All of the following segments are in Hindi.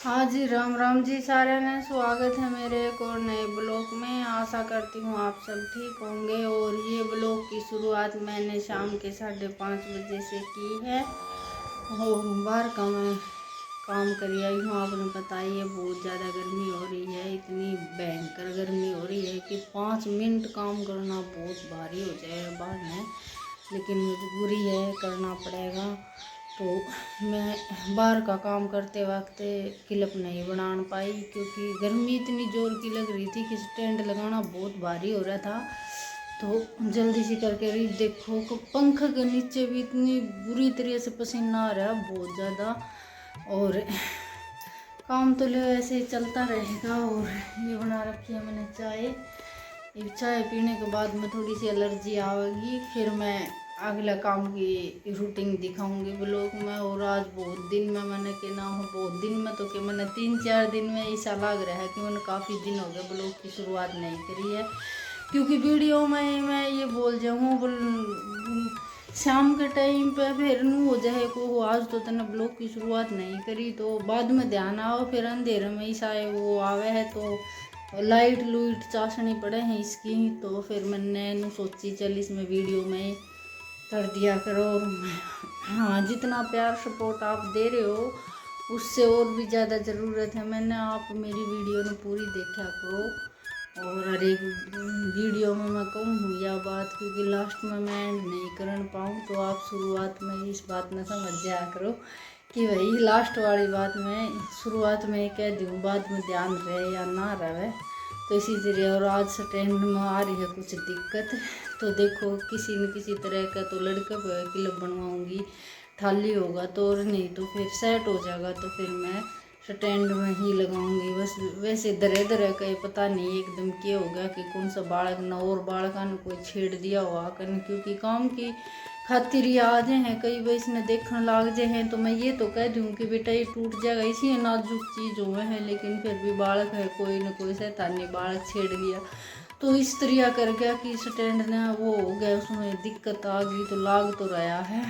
हाँ जी, राम राम जी सारे ने। स्वागत है मेरे एक और नए ब्लॉग में। आशा करती हूँ आप सब ठीक होंगे। और ये ब्लॉग की शुरुआत मैंने शाम के 5:30 बजे से की है। और बाहर का मैं काम कर आई हूँ। आपने पता ही है, बहुत ज़्यादा गर्मी हो रही है। इतनी भयंकर गर्मी हो रही है कि 5 मिनट काम करना बहुत भारी हो जाएगा बाहर में, लेकिन मजबूरी है, करना पड़ेगा। तो मैं बाहर का काम करते वक्त क्लिप नहीं बना पाई, क्योंकि गर्मी इतनी ज़ोर की लग रही थी कि स्टैंड लगाना बहुत भारी हो रहा था। तो जल्दी से करके रील देखो कि पंख के नीचे भी इतनी बुरी तरह से पसीना आ रहा है, बहुत ज़्यादा। और काम तो ले ऐसे ही चलता रहेगा। और ये बना रखी है मैंने चाय। ये चाय पीने के बाद में थोड़ी सी एलर्जी आएगी, फिर मैं अगला काम की रूटीन दिखाऊंगी ब्लॉग में। और आज बहुत दिन में मैंने के ना हो, बहुत दिन में तो कि मैंने 3-4 दिन में ऐसा लग रहा है कि मैंने काफ़ी दिन हो गए ब्लॉग की शुरुआत नहीं करी है। क्योंकि वीडियो में मैं ये बोल जाऊँ शाम के टाइम पे फिर नू हो जाए को आज तो तने ब्लॉग की शुरुआत नहीं करी, तो बाद में ध्यान आओ, फिर अंधेरे में ही शायद वो आवे है तो लाइट लूइट चाशनी पड़े हैं इसकी। तो फिर मैंने सोची चल इसमें वीडियो में कर दिया करो। और हाँ, जितना प्यार सपोर्ट आप दे रहे हो उससे और भी ज़्यादा ज़रूरत है मैंने, आप मेरी वीडियो ने पूरी देखा करो। और हर एक वीडियो में मैं कहूँ यह बात, क्योंकि लास्ट में मैं एंड नहीं कर पाऊँ, तो आप शुरुआत में इस बात में समझ जाया करो कि भाई लास्ट वाली बात में शुरुआत में कह दूँ, बाद में ध्यान रहे या ना रहे। तो इसी तरह और आज स्टैंड में आ रही है कुछ दिक्कत, तो देखो किसी न किसी तरह का तो लड़का क्लिप बनवाऊँगी, थाली होगा तो, और नहीं तो फिर सेट हो जाएगा तो फिर मैं स्टैंड में ही लगाऊंगी। बस वैसे दरे दरे का पता नहीं एकदम क्या हो गया कि कौन सा बालक न और बालका ने कोई छेड़ दिया हुआ कन, क्योंकि काम की खातिर ये आ जाए हैं कई बार इसने देखने लाग जाए हैं, तो मैं ये तो कह दूँ कि बेटा ये टूट जाएगा, इसी नाजुक चीज़ हुए हैं, लेकिन फिर भी बालक है, कोई न कोई शैतानी बालक छेड़ गया। तो इस तरह कर गया कि स्टैंड ने वो हो गया, उसमें दिक्कत आ गई, तो लाग तो रहा है।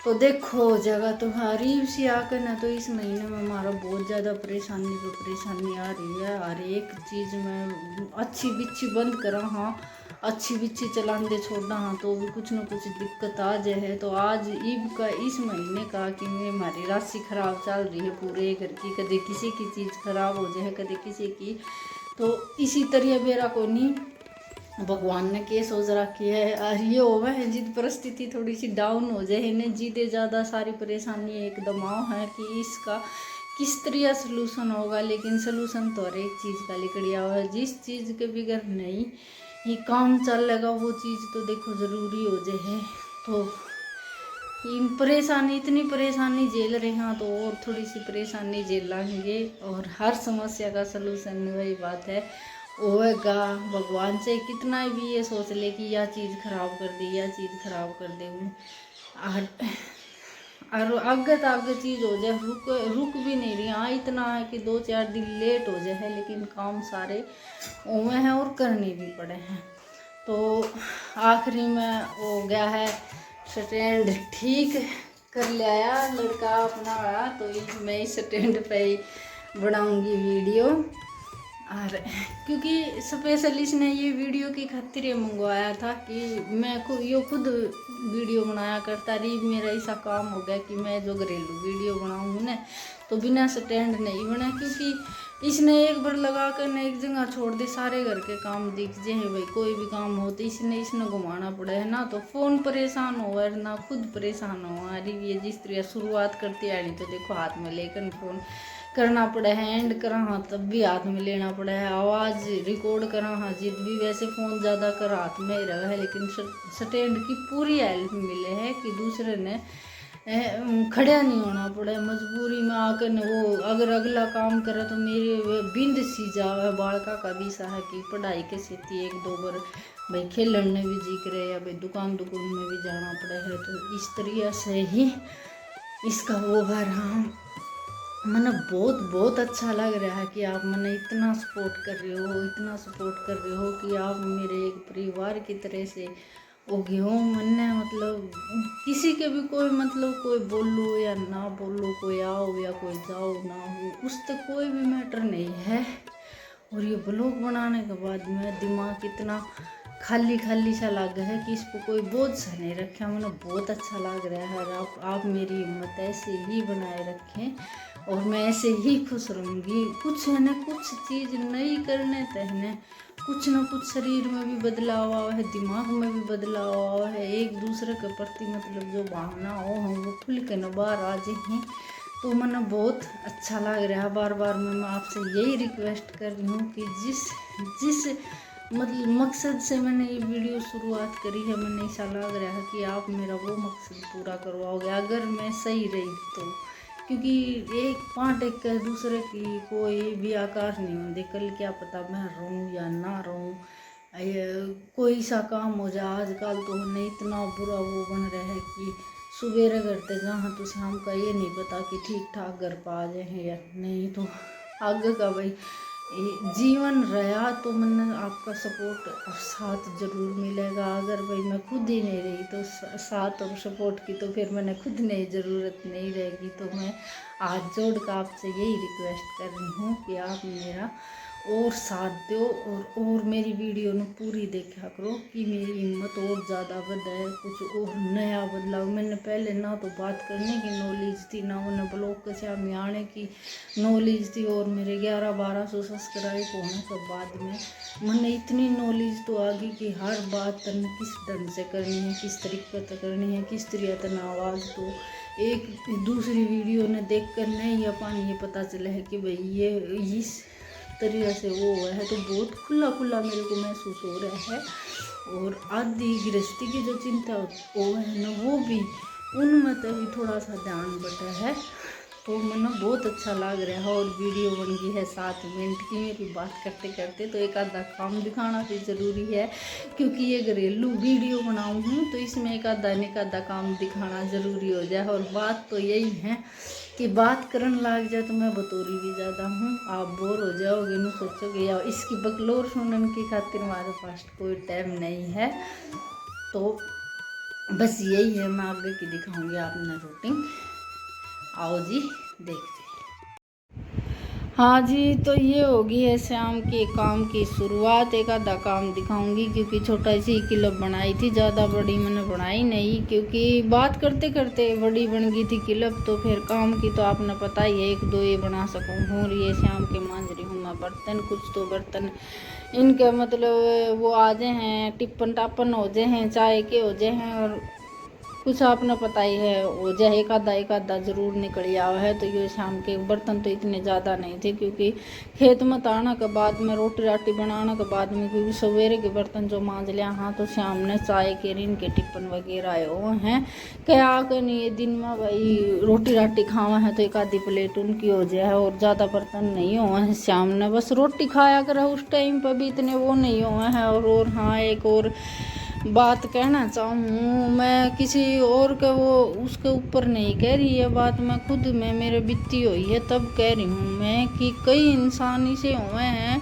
तो देखो जगह तो हरी सी आकर ना, तो इस महीने में हमारा बहुत ज़्यादा परेशानी आ रही है। हर एक चीज़ में अच्छी बिच्छी बंद करा, हाँ अच्छी बिच्छी चलान दे छोड़ना, हाँ तो भी कुछ न कुछ दिक्कत आ जाए। तो आज ईब का इस महीने का कि हमारी राशि खराब चल रही है पूरे घर की, कभी किसी की चीज़ खराब हो जाए, कभी किसी की। तो इसी तरह मेरा को नहीं, भगवान ने के सोच रखी है। और ये होवे है जिद परिस्थिति थोड़ी सी डाउन हो जाए इन्हें, जिदे ज़्यादा सारी परेशानी एकदम आओ है कि इसका किस तरह सलूशन होगा। लेकिन सलूशन तो हर एक चीज़ का निकलिया हुआ है, जिस चीज़ के बगैर नहीं ये काम चलेगा वो चीज़ तो देखो ज़रूरी हो जाए। तो परेशानी इतनी परेशानी झेल रहे हैं, तो और थोड़ी सी परेशानी झेल लेंगे। और हर समस्या का सलूशन वही बात है होगा, भगवान से कितना भी ये सोच ले कि यह चीज़ खराब कर दी, यह चीज़ खराब कर दे, और आगे चीज़ हो जाए, रुक भी नहीं रही। हाँ इतना है कि 2-4 दिन लेट हो जाए, लेकिन काम सारे उमे हैं और करने भी पड़े हैं। तो आखिरी में हो गया है स्टैंड ठीक कर लिया लड़का अपना वाला, तो मैं इस स्टैंड पे ही बनाऊंगी वीडियो। और क्योंकि स्पेशल इसने ये वीडियो की खातिर ये मंगवाया था कि मैं खुद वीडियो बनाया करता रही। मेरा ऐसा काम हो गया कि मैं जो घरेलू वीडियो बनाऊँ ना, तो बिना स्टैंड नहीं बना, क्योंकि इसने एक बार लगा कर न एक जगह छोड़ दे, सारे घर के काम दिख जाए हैं भाई, कोई भी काम हो तो इसने घुमाना पड़ा है ना, तो फ़ोन परेशान हो और ना खुद परेशान हो। अरे ये जिस तरह शुरुआत करती है नहीं, तो देखो हाथ में लेकर फ़ोन करना पड़ा है, एंड करा हाँ तब भी हाथ में लेना पड़ा है, आवाज़ रिकॉर्ड करा हाँ जिद भी वैसे फ़ोन ज़्यादा कर हाथ में ही रहा है। लेकिन स्टैंड की पूरी हेल्प मिले है कि दूसरे ने खड़ा नहीं होना पड़े, मजबूरी में आकर न वो अगर अगला काम करे तो मेरे बिंद सी जावे। बालका का भी सा है कि पढ़ाई के सेती 1-2 बार भाई खेलने भी जी करे या भाई दुकान में भी जाना पड़े है, तो इस तरह से ही इसका वो है रहा। मैंने बहुत अच्छा लग रहा है कि आप मैंने इतना सपोर्ट कर रहे हो, इतना सपोर्ट कर रहे हो कि आप मेरे एक परिवार की तरह से हो गयो मैंने मतलब किसी के भी कोई मतलब कोई बोलो या ना बोलो, कोई आओ या कोई जाओ ना हो, उस तक कोई भी मैटर नहीं है। और ये ब्लॉग बनाने के बाद में दिमाग इतना खाली खाली सा लग है कि इस पर कोई बोझ सा नहीं रखा। मैंने बहुत अच्छा लग रहा है। और आप मेरी हिम्मत ऐसे ही बनाए रखें और मैं ऐसे ही खुश रहूँगी। कुछ है ना, कुछ चीज़ नहीं करने तहने कुछ ना कुछ शरीर में भी बदलाव हुआ है, दिमाग में भी बदलाव हुआ है। एक दूसरे के प्रति मतलब जो भावना हो हम वो खुल के न बाहर आ जाए। तो मैंने बहुत अच्छा लग रहा है। बार बार मैं आपसे यही रिक्वेस्ट कर रही हूँ कि जिस मतलब मकसद से मैंने ये वीडियो शुरुआत करी है, मैंने ऐसा लग रहा है कि आप मेरा वो मकसद पूरा करवाओगे अगर मैं सही रही तो। क्योंकि एक पार्ट एक दूसरे की कोई भी आकार नहीं होती। कल क्या पता मैं रहूँ या ना रहूँ, कोई सा काम हो जाए। आजकल तो नहीं इतना बुरा वो बन रहा है कि सुबेरे करते जहाँ तो शाम का ये नहीं पता कि ठीक ठाक घर पर आ जाए या नहीं। तो आगे का भाई जीवन रहा तो मैंने आपका सपोर्ट और साथ ज़रूर मिलेगा। अगर भाई मैं खुद ही नहीं रही तो साथ और सपोर्ट की तो फिर मैंने खुद नहीं ज़रूरत नहीं रहेगी। तो मैं हाथ जोड़ कर आपसे यही रिक्वेस्ट कर रही हूँ कि आप मेरा और साथ दो और मेरी वीडियो ने पूरी देखा करो कि मेरी हिम्मत और ज़्यादा बढ़े, कुछ और नया बदलाव। मैंने पहले ना तो बात करने की नॉलेज थी, ना मैंने ब्लॉग के सामने आने की नॉलेज थी। और मेरे 1100-1200 सब्सक्राइब होने के बाद में मैंने इतनी नॉलेज तो आ गई कि हर बात तने किस ढंग से करनी है, किस तरीके से करनी है, किस तरह तना आवाज़। तो एक दूसरी वीडियो ने देख कर नहीं अपन ये पता चला है कि भाई ये इस तरीके से वो हुआ है। तो बहुत खुला खुला मेरे को महसूस हो रहा है। और आदि गृहस्थी की जो चिंता वो है ना, वो भी उनमें तभी थोड़ा सा ध्यान बटा है। तो मैंने बहुत अच्छा लग रहा है। और वीडियो बन गई है 7 मिनट की मेरी बात करते करते। तो एक आधा काम दिखाना भी ज़रूरी है, क्योंकि ये घरेलू वीडियो बनाऊँ हूँ तो इसमें एक आधा काम दिखाना ज़रूरी हो जाए। और बात तो यही है कि बात करने लग जाए तो मैं बतौरी भी ज़्यादा हूँ, आप बोर हो जाओगे न सोचोगे या इसकी बकलोर सुनने की खातिर हमारे पास कोई टाइम नहीं है। तो बस यही है, मैं आगे की दिखाऊंगी आपने रूटीन। आओ जी देखते। हाँ जी, तो ये होगी है शाम के काम की शुरुआत। एक आधा काम दिखाऊंगी क्योंकि छोटा सी क्लिप बनाई थी, ज़्यादा बड़ी मैंने बनाई नहीं क्योंकि बात करते करते बड़ी बन गई थी क्लिप। तो फिर काम की तो आपने पता ही है, 1-2 ये बना सकूँ हूँ। और ये शाम के मांझ रही हूँ मैं बर्तन। कुछ तो बर्तन इनके मतलब वो आ जाए हैं, टिप्पन टापन हो जाए हैं, चाय के हो जाए हैं। और कुछ आपने पता ही है हो जाए, एक आधा ज़रूर निकल आवा है। तो ये शाम के बर्तन तो इतने ज़्यादा नहीं थे क्योंकि खेत में आने के बाद में रोटी राटी बनाने के बाद में, क्योंकि सवेरे के बर्तन जो मांझ लिया। हाँ, तो शाम ने चाय के रिन के टिप्पन वगैरह आए हुए हैं। क्या कर नहीं ये दिन में भाई रोटी राटी खावा है तो एक आधी प्लेट उनकी हो जाए। और ज़्यादा बर्तन नहीं हुए हैं शाम ने, बस रोटी खाया कर उस टाइम पर भी इतने वो नहीं हुए हैं। और हाँ, एक और बात कहना चाहूँ मैं, किसी और का वो उसके ऊपर नहीं कह रही है बात, मैं खुद में मेरे बीती हुई है तब कह रही हूँ मैं कि कई इंसान ऐसे हुए हैं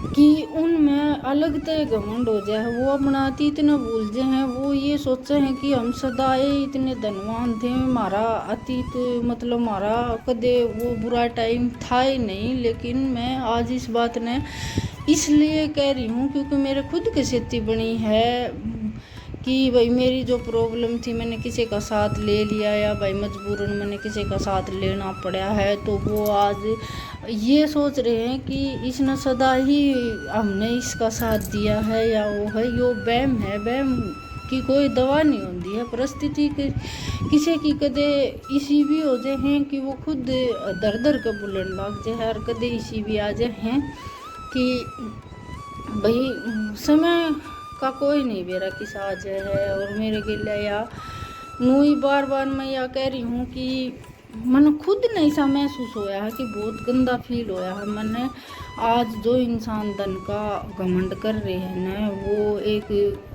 कि उनमें अलग तरह घमंड हो जाए, वो अपना अतीत न भूल जाए हैं। वो ये सोचे हैं कि हम सदाए इतने धनवान थे, हमारा अतीत मतलब हमारा कदे वो बुरा टाइम था ही नहीं। लेकिन मैं आज इस बात ने इसलिए कह रही हूँ क्योंकि मेरे खुद की स्थिति बनी है कि भाई मेरी जो प्रॉब्लम थी मैंने किसी का साथ ले लिया, या भाई मजबूरन मैंने किसी का साथ लेना पड़ा है। तो वो आज ये सोच रहे हैं कि इसने सदा ही हमने इसका साथ दिया है या वो है। यो वहम है, वहम की कोई दवा नहीं होती है। परिस्थिति के किसी की कदे इसी भी हो जाए हैं कि वो खुद दर दर का बुलंद लग जाए, और कदे इसी भी आ जाए हैं कि भाई समय का कोई नहीं बेरा की साज है। और मेरे के लिए या नूई बार बार मैं या कह रही हूँ कि मैंने खुद नहीं सा महसूस होया है कि बहुत गंदा फील होया है। मैंने आज जो इंसान धन का घमंड कर रहे हैं ना, वो एक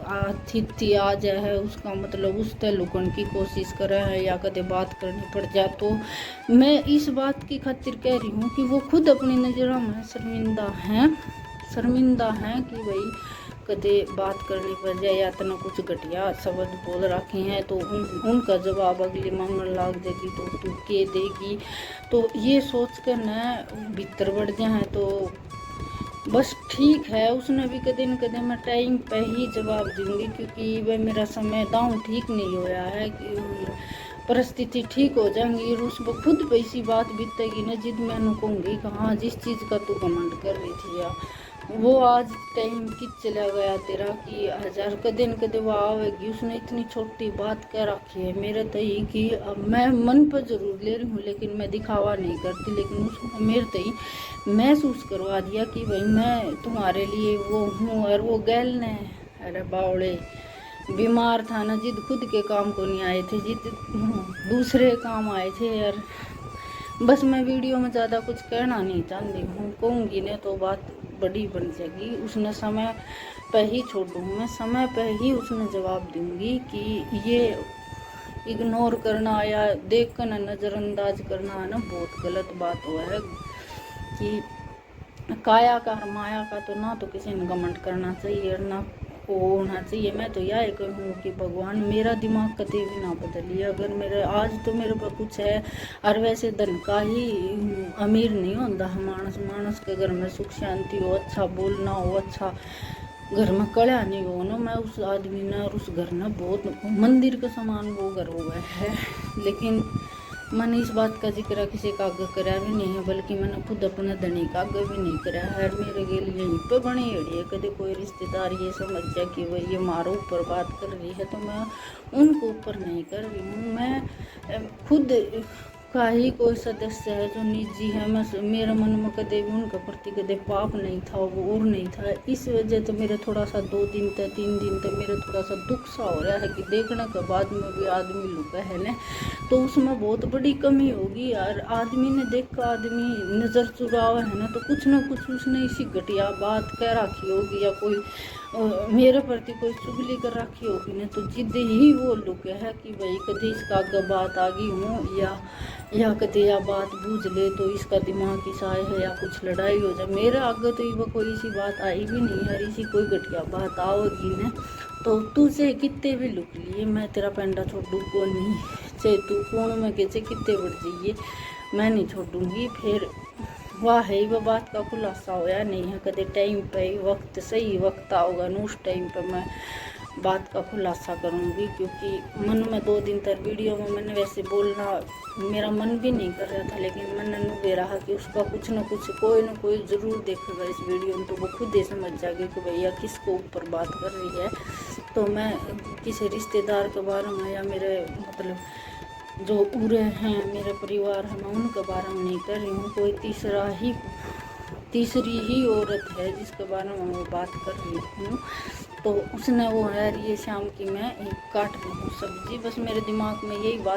अतिथि आ जाए है उसका मतलब उस तय लुकन की कोशिश करे है या कदे बात करनी पड़ जाए। तो मैं इस बात की खातिर कह रही हूँ कि वो खुद अपनी नज़रों में शर्मिंदा हैं कि भाई कदे बात करने पर जाए या इतना कुछ घटिया शब्द बोल रखे हैं तो उनका जवाब अगली मांगने लाग जाएगी तो तू के देगी। तो ये सोच कर न भीतर बढ़ जाए तो बस ठीक है। उसने भी कदे न कदे मैं टाइम पे ही जवाब दूंगी, क्योंकि वह मेरा समय दांव ठीक नहीं होया है कि परिस्थिति ठीक हो जाएंगी और उस पर खुद पे इसी बात बीतेगी ना, जिद मैं कहूँगी कि हाँ जिस चीज़ का तू घमंड कर रही थी या वो आज टाइम कित चला गया तेरा कि हजार कदे न कदे वो आवेगी। उसने इतनी छोटी बात कह रखी है मेरे तई कि अब मैं मन पर जरूर ले रही हूँ लेकिन मैं दिखावा नहीं करती, लेकिन उसको मेरे तई महसूस करवा दिया कि भाई मैं तुम्हारे लिए वो हूँ। और वो गैल ने अरे बावड़े बीमार था ना, जिद खुद के काम को नहीं आए थे, जिद दूसरे काम आए थे यार। बस मैं वीडियो में ज़्यादा कुछ कहना नहीं चाहती हूँ, कहूँगी ना तो बात बड़ी बन जाएगी। उसने समय पर ही छोड़ूँ, मैं समय पर ही उसने जवाब दूँगी कि ये इग्नोर करना या देख कर नज़रअंदाज करना है ना बहुत गलत बात हुआ है। कि काया का और माया का तो ना तो किसी ने घमंड करना चाहिए और ना वो होना चाहिए। मैं तो यह कहूँ कि भगवान मेरा दिमाग कभी भी ना बदलिए। अगर मेरे आज तो मेरे पर कुछ है और वैसे धन का ही अमीर नहीं होता मानस के घर में सुख शांति हो, अच्छा बोलना हो, अच्छा घर में कड़ा नहीं हो ना, मैं उस आदमी ने और उस घर ने बहुत मंदिर के समान वो घर हुआ है। लेकिन मैंने इस बात का जिक्र किसी का आगे करा भी नहीं है, बल्कि मैंने खुद अपने धनी का आगे भी नहीं करा है। मेरे के लिए यहीं पे बनी है कभी कोई रिश्तेदार ये समझ जाए कि वही ये मारो ऊपर बात कर रही है तो मैं उनको ऊपर नहीं कर रही हूँ। मैं खुद का ही कोई सदस्य है जो निजी है, मैं मेरे मन में कदे भी उनके प्रति कदे पाप नहीं था वो और नहीं था। इस वजह से मेरे थोड़ा सा 2 दिन तक 3 दिन तक मेरे थोड़ा सा दुख सा हो रहा है कि देखने के बाद में भी आदमी लुका है ना, तो उसमें बहुत बड़ी कमी होगी यार। आदमी ने देख कर आदमी नज़र चुरावा है ना, तो कुछ ना कुछ उसने इसी घटिया बात कह रखी होगी या कोई मेरे प्रति कोई चुगली कर रखी होगी ना, तो जिद ही वो लुके है कि भाई कभी इसका आगे बात आ गई हूँ या कदे या बात बूझ ले तो इसका दिमाग किसाए है या कुछ लड़ाई हो जाए। मेरे आगे तो वो कोई सी बात आई भी नहीं है, इसी कोई घटिया बात आओगी ना तो तुझे कितने भी लुक लिए मैं तेरा पेंडा छोड़ू को नहीं, चाहे तू कौन में कैसे कितने बढ़ जाइए मैं नहीं छोड़ूंगी। फिर वाह है वह बात का खुलासा होया नहीं है कदे टाइम पे वक्त सही वक्त आओगा ना उस टाइम पे मैं बात का खुलासा करूँगी। क्योंकि मन में 2 दिन तक वीडियो में मैंने वैसे बोलना मेरा मन भी नहीं कर रहा था, लेकिन मैंने नुबे रहा कि उसका कुछ ना कुछ कोई ना कोई ज़रूर देखेगा इस वीडियो में, तो वो खुद ही समझ जाएगी कि भैया किसको ऊपर बात कर रही है। तो मैं किसी रिश्तेदार के बारे में या मेरे मतलब जो पूरे हैं मेरे परिवार है मैं उनके बारे में नहीं कर रही हूँ, कोई तीसरी ही औरत है जिसके बारे में मैं बात कर रही हूँ। तो उसने वो है ये शाम की मैं काट रही हूँ सब्जी, बस मेरे दिमाग में यही बात